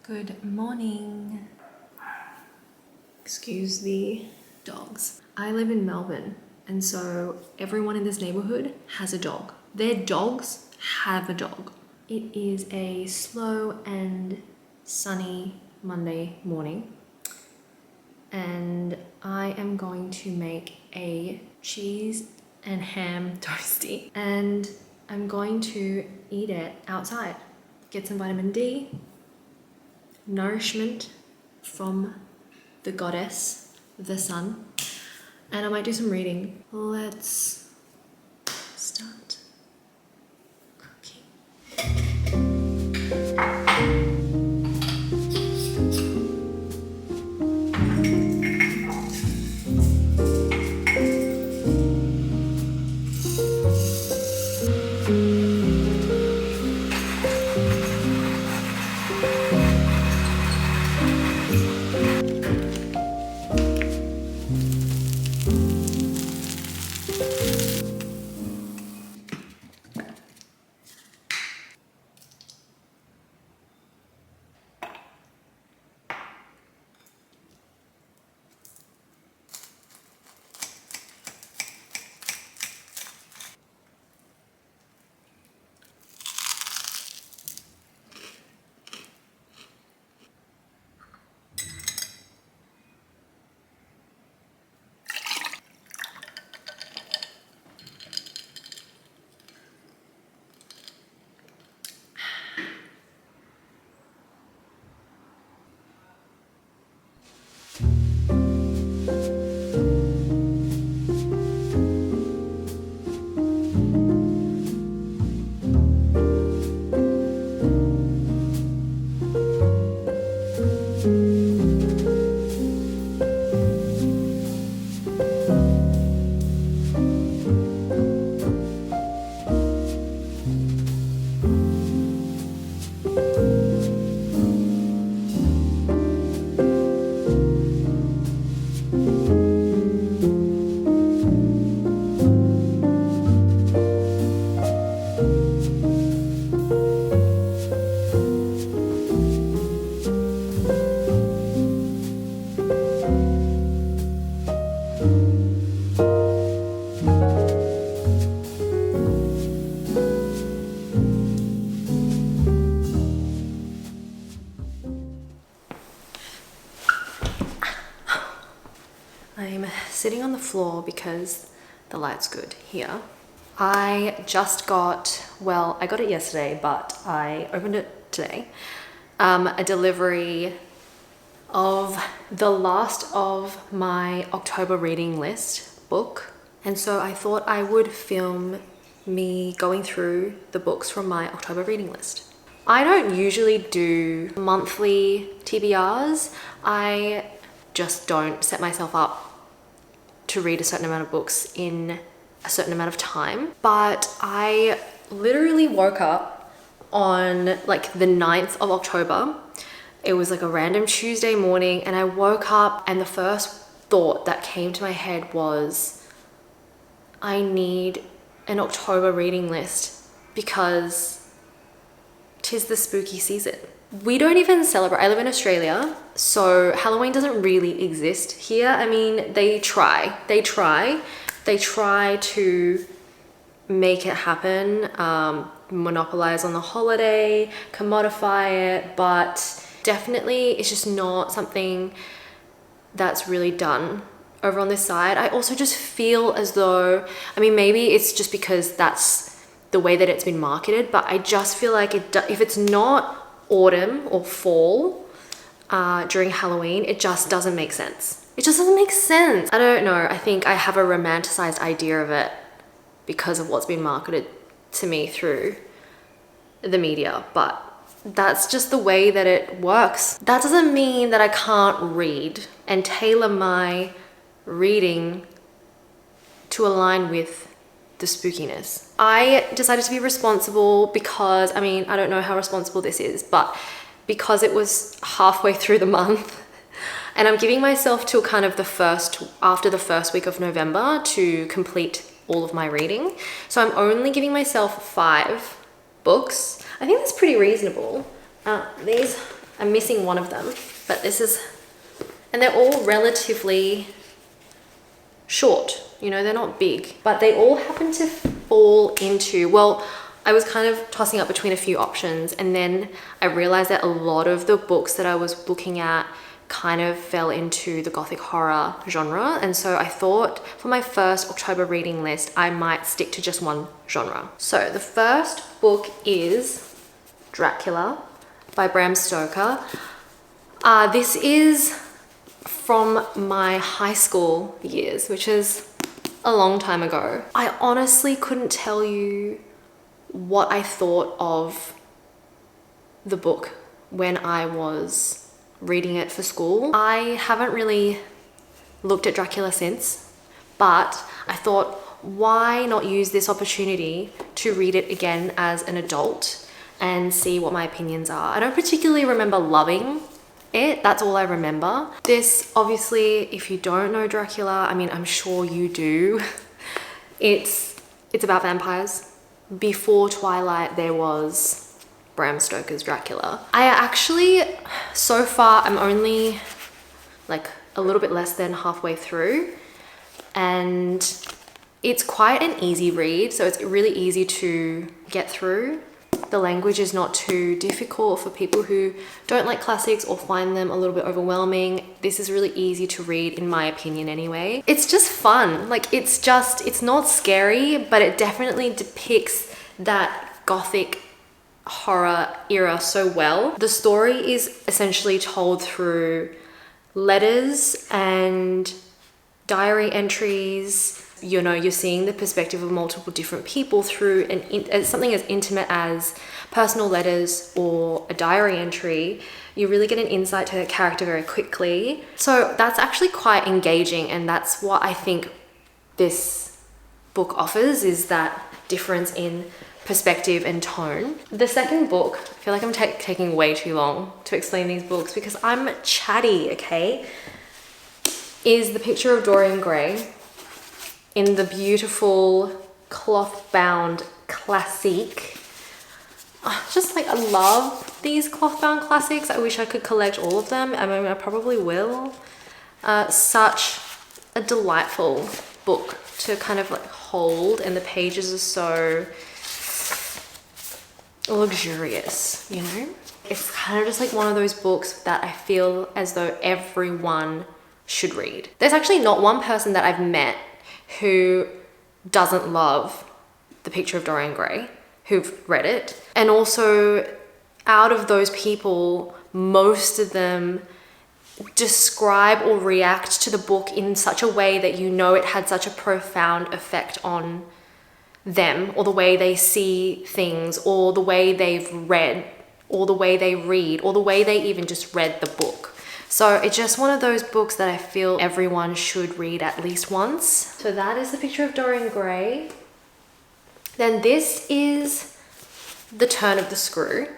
Good morning. Excuse the dogs. I live in Melbourne, and so everyone in this neighborhood has a dog. Their dogs have a dog. It is a slow and sunny Monday morning, and I am going to make a cheese and ham toastie, and I'm going to eat it outside. Get some vitamin D, nourishment from the goddess, the sun, and I might do some reading. Let's start cooking. I'm sitting on the floor because the light's good here. I just got, well, I got it yesterday, but I opened it today. A delivery of the last of my October reading list book. And so I thought I would film me going through the books from my October reading list. I don't usually do monthly TBRs. I just don't set myself up to read a certain amount of books in a certain amount of time. But I literally woke up on like the 9th of October. It was like a random Tuesday morning, and I woke up and the first thought that came to my head was, I need an October reading list because 'tis the spooky season. We don't even celebrate, I live in Australia, so Halloween doesn't really exist here. I mean, they try to make it happen, monopolize on the holiday, commodify it, but definitely it's just not something that's really done over on this side. I also just feel as though, I mean, maybe it's just because that's the way that it's been marketed, but I just feel like if it's not autumn or fall during Halloween, it just doesn't make sense. It just doesn't make sense. I don't know. I think I have a romanticized idea of it because of what's been marketed to me through the media, but that's just the way that it works. That doesn't mean that I can't read and tailor my reading to align with the spookiness. I decided to be responsible because, I mean, I don't know how responsible this is, but because it was halfway through the month and I'm giving myself till kind of after the first week of November to complete all of my reading. So I'm only giving myself 5 books. I think that's pretty reasonable. These I'm missing one of them, but this is, and they're all relatively short, you know, they're not big, but they all happen to fall into, well, I was kind of tossing up between a few options, and then I realized that a lot of the books that I was looking at kind of fell into the gothic horror genre. And so I thought for my first October reading list, I might stick to just one genre. So the first book is Dracula by Bram Stoker. This is from my high school years, which is a long time ago. I honestly couldn't tell you what I thought of the book when I was reading it for school. I haven't really looked at Dracula since, but I thought, why not use this opportunity to read it again as an adult and see what my opinions are. I don't particularly remember loving it, that's all I remember. This, obviously, if you don't know Dracula, I mean, I'm sure you do. It's about vampires. Before Twilight, there was Bram Stoker's Dracula. I actually, so far, I'm only like a little bit less than halfway through, and it's quite an easy read, so it's really easy to get through. The language is not too difficult for people who don't like classics or find them a little bit overwhelming. This is really easy to read, in my opinion anyway. It's just fun. Like, it's not scary, but it definitely depicts that gothic horror era so well. The story is essentially told through letters and diary entries. You know, you're seeing the perspective of multiple different people through something as intimate as personal letters or a diary entry. You really get an insight to the character very quickly. So that's actually quite engaging, and that's what I think this book offers, is that difference in perspective and tone. The second book, I feel like I'm taking way too long to explain these books because I'm chatty, okay, is The Picture of Dorian Gray, in the beautiful cloth-bound classic. Just like, I love these cloth-bound classics. I wish I could collect all of them. I mean, I probably will. Such a delightful book to kind of like hold, and the pages are so luxurious, you know? It's kind of just like one of those books that I feel as though everyone should read. There's actually not one person that I've met who doesn't love The Picture of Dorian Gray, who've read it. And also, out of those people, most of them describe or react to the book in such a way that you know it had such a profound effect on them, or the way they see things, or the way they've read, or the way they read, or the way they even just read the book. So it's just one of those books that I feel everyone should read at least once. So that is The Picture of Dorian Gray. Then this is The Turn of the Screw,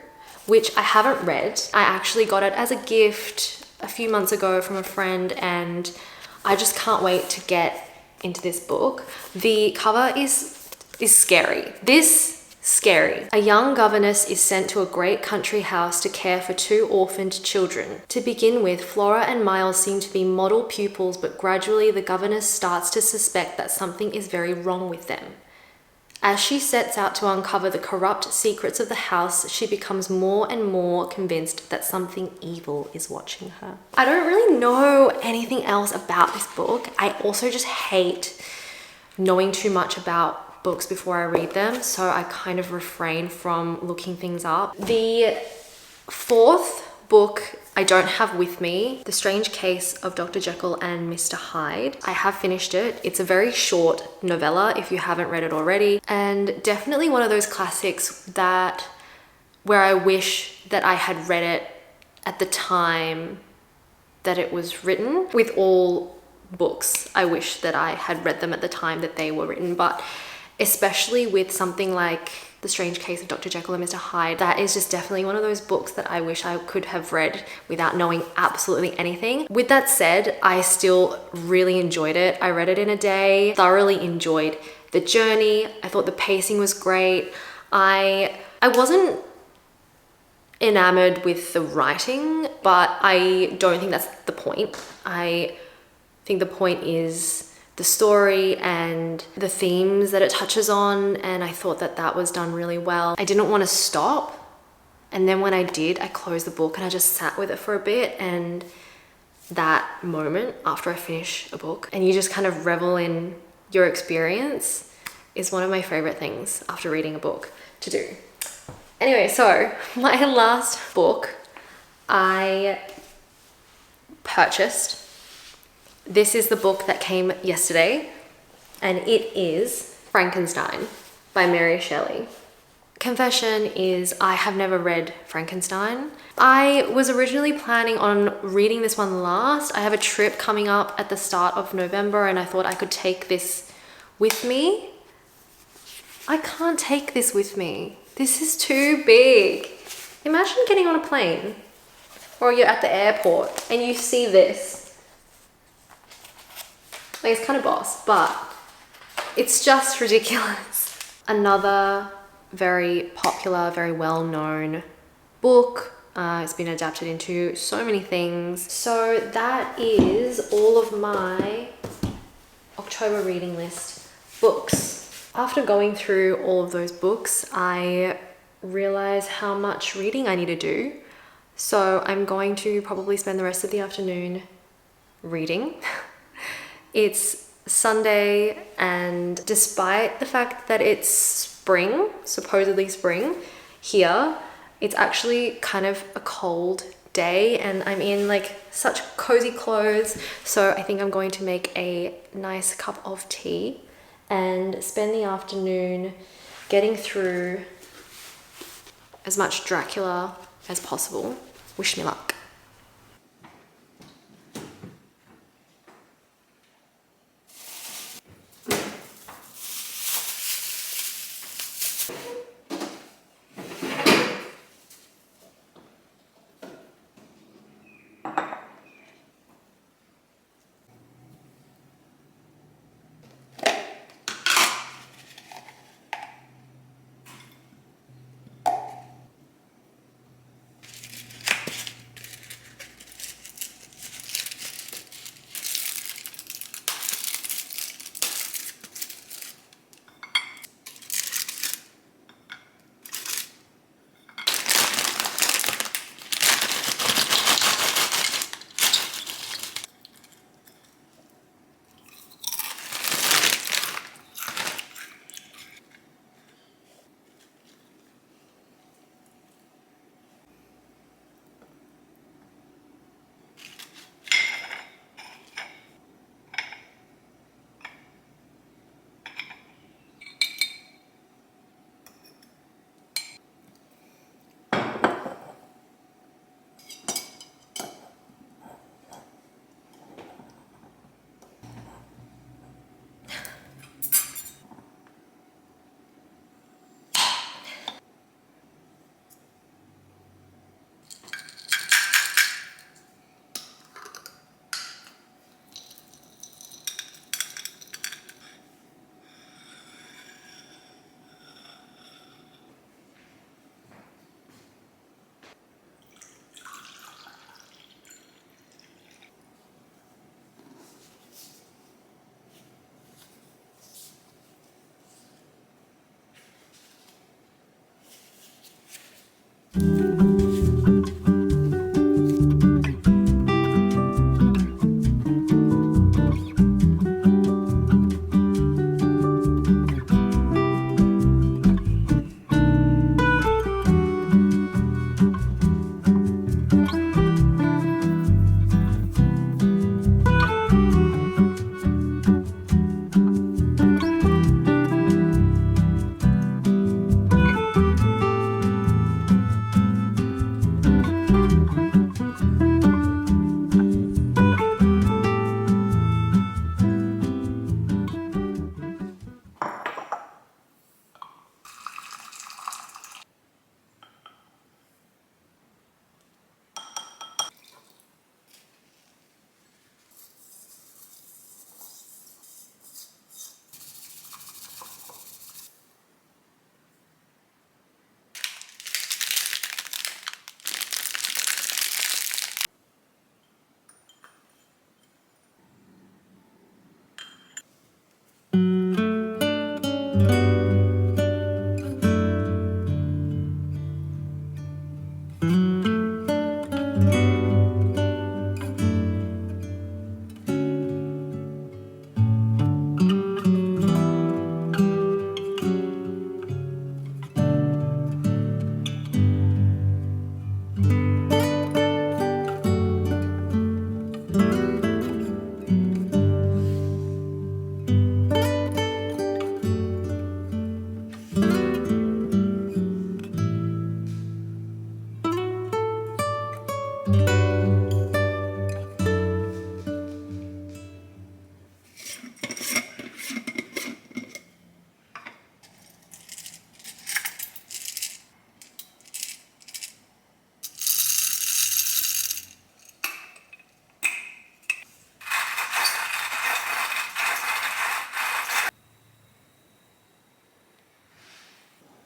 which I haven't read. I actually got it as a gift a few months ago from a friend, and I just can't wait to get into this book. The cover is scary. Scary. A young governess is sent to a great country house to care for two orphaned children. To begin with, Flora and Miles seem to be model pupils, but gradually the governess starts to suspect that something is very wrong with them. As she sets out to uncover the corrupt secrets of the house, she becomes more and more convinced that something evil is watching her. I don't really know anything else about this book. I also just hate knowing too much about books before I read them, so I kind of refrain from looking things up. The fourth book I don't have with me, The Strange Case of Dr. Jekyll and Mr. Hyde. I have finished it. It's a very short novella if you haven't read it already, and definitely one of those classics that where I wish that I had read it at the time that it was written. With all books, I wish that I had read them at the time that they were written, but especially with something like The Strange Case of Dr. Jekyll and Mr. Hyde, that is just definitely one of those books that I wish I could have read without knowing absolutely anything. With that said, I still really enjoyed it. I read it in a day, thoroughly enjoyed the journey. I thought the pacing was great. I wasn't enamored with the writing, but I don't think that's the point. I think the point is the story and the themes that it touches on, and I thought that that was done really well. I didn't want to stop, and then when I did, I closed the book and I just sat with it for a bit, and that moment after I finish a book and you just kind of revel in your experience is one of my favorite things after reading a book to do. Anyway, so my last book I purchased. This is the book that came yesterday, and it is Frankenstein by Mary Shelley. Confession is I have never read Frankenstein. I was originally planning on reading this one last. I have a trip coming up at the start of November and I thought I could take this with me. I can't take this with me. This is too big. Imagine getting on a plane or you're at the airport and you see this. Like, it's kind of boss, but it's just ridiculous. Another very popular, very well-known book. It's been adapted into so many things. So that is all of my October reading list books. After going through all of those books, I realized how much reading I need to do. So I'm going to probably spend the rest of the afternoon reading. It's Sunday, and despite the fact that it's spring, supposedly spring, here, it's actually kind of a cold day and I'm in like such cozy clothes. So I think I'm going to make a nice cup of tea and spend the afternoon getting through as much Dracula as possible. Wish me luck.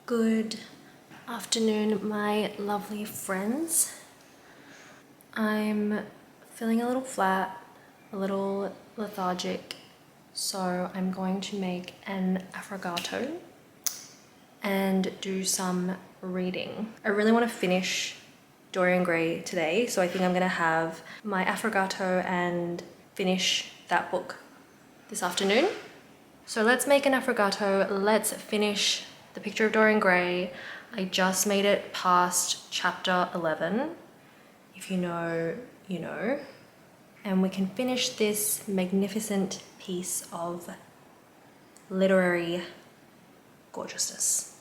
Good afternoon, my lovely friends. I'm feeling a little flat, a little lethargic, so I'm going to make an affogato and do some reading. I really want to finish Dorian Gray today, so I think I'm gonna have my affogato and finish that book this afternoon. So let's make an affogato, let's finish The Picture of Dorian Gray. I just made it past chapter 11. If you know, you know. And we can finish this magnificent piece of literary gorgeousness.